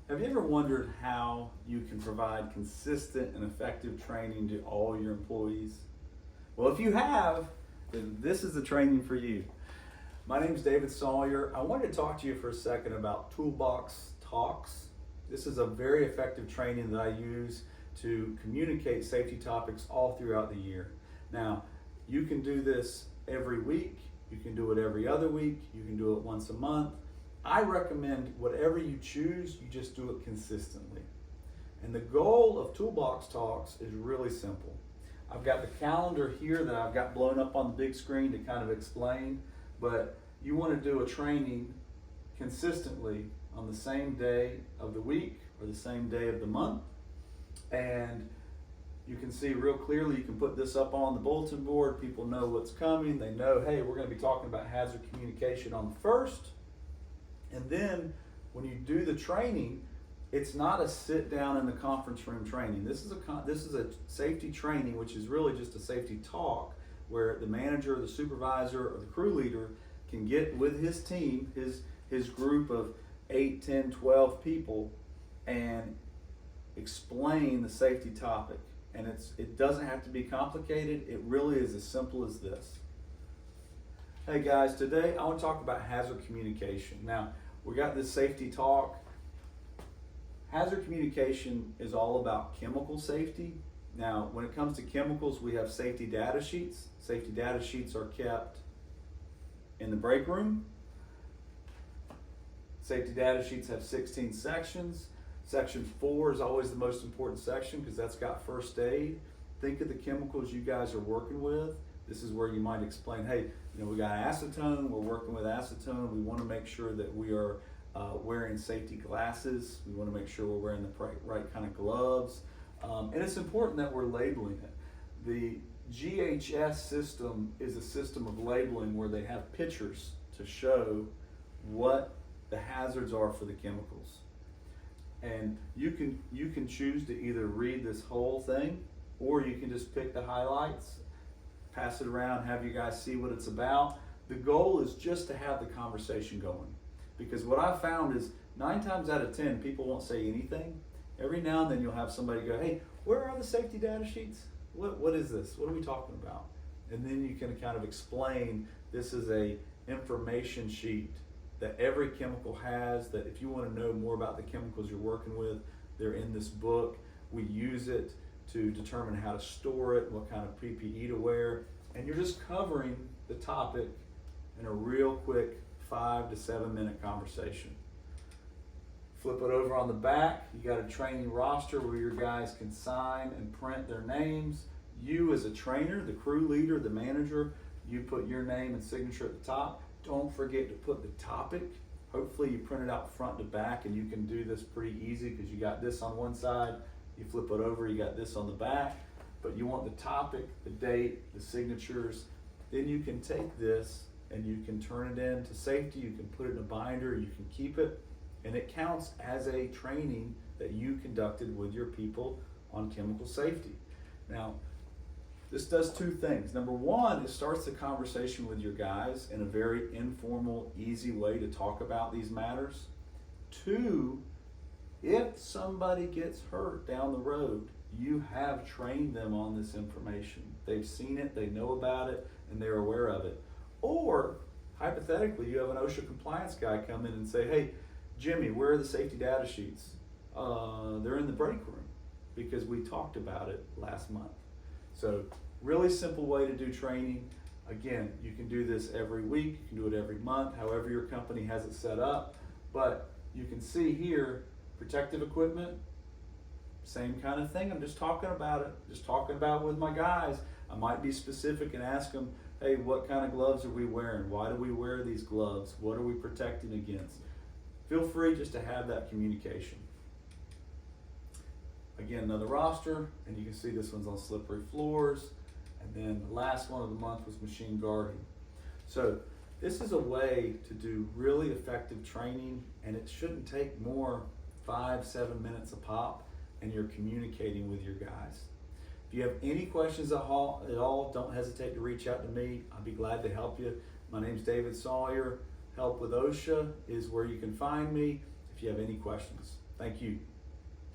Have you ever wondered how you can provide consistent and effective training to all your employees? Well, if you have, then this is the training for you. My name is David Sawyer. I wanted to talk to you for a second about Toolbox Talks. This is a very effective training that I use to communicate safety topics all throughout the year. Now, you can do this every week, you can do it every other week, you can do it once a month. I recommend whatever you choose, you just do it consistently. And the goal of Toolbox Talks is really simple. I've got the calendar here that I've got blown up on the big screen to kind of explain, but you want to do a training consistently on the same day of the week or the same day of the month. And you can see real clearly, you can put this up on the bulletin board, people know what's coming, they know, hey, we're going to be talking about hazard communication on the 1st. And then when you do the training, it's not a sit down in the conference room training. This is a safety training, which is really just a safety talk where the manager, the supervisor, or the crew leader can get with his team, his group of 8, 10, 12 people, and explain the safety topic. And it doesn't have to be complicated. It really is as simple as this. Hey guys, today I want to talk about hazard communication. Now, we got this safety talk. Hazard communication is all about chemical safety. Now, when it comes to chemicals, we have safety data sheets. Safety data sheets are kept in the break room. Safety data sheets have 16 sections. Section 4 is always the most important section because that's got first aid. Think of the chemicals you guys are working with. This is where you might explain, hey, we got acetone, we're working with acetone, we want to make sure that we are wearing safety glasses, we want to make sure we're wearing the right kind of gloves, and it's important that we're labeling it. The GHS system is a system of labeling where they have pictures to show what the hazards are for the chemicals. And you can choose to either read this whole thing, or you can just pick the highlights, pass it around, have you guys see what it's about. The goal is just to have the conversation going. Because what I've found is 9 times out of 10, people won't say anything. Every now and then you'll have somebody go, hey, where are the safety data sheets? What is this? What are we talking about? And then you can kind of explain, this is a information sheet that every chemical has, that if you want to know more about the chemicals you're working with, they're in this book. We use it to determine how to store it, what kind of PPE to wear, and you're just covering the topic in a real quick 5 to 7 minute conversation. Flip it over on the back, you got a training roster where your guys can sign and print their names. You as a trainer, the crew leader, the manager, you put your name and signature at the top. Don't forget to put the topic. Hopefully you print it out front to back, and you can do this pretty easy because you got this on one side, you flip it over, you got this on the back, but you want the topic, the date, the signatures. Then you can take this and you can turn it into safety, you can put it in a binder, you can keep it, and it counts as a training that you conducted with your people on chemical safety. Now, this does 2 things. Number 1, it starts the conversation with your guys in a very informal, easy way to talk about these matters. 2, if somebody gets hurt down the road, you have trained them on this information. They've seen it, they know about it, and they're aware of it. Or, hypothetically, you have an OSHA compliance guy come in and say, hey, Jimmy, where are the safety data sheets? They're in the break room because we talked about it last month. So, really simple way to do training. Again, you can do this every week, you can do it every month, however your company has it set up. But you can see here, protective equipment, same kind of thing. I'm just talking about it, just talking about it with my guys. I might be specific and ask them, hey, what kind of gloves are we wearing? Why do we wear these gloves? What are we protecting against? Feel free just to have that communication. Again, another roster, and you can see this one's on slippery floors. And then the last one of the month was machine guarding. So this is a way to do really effective training, and it shouldn't take more 5-7 minutes a pop, and you're communicating with your guys. If you have any questions at all, don't hesitate to reach out to me. I'll be glad to help you. My name's David Sawyer. Help with OSHA is where you can find me if you have any questions. Thank you.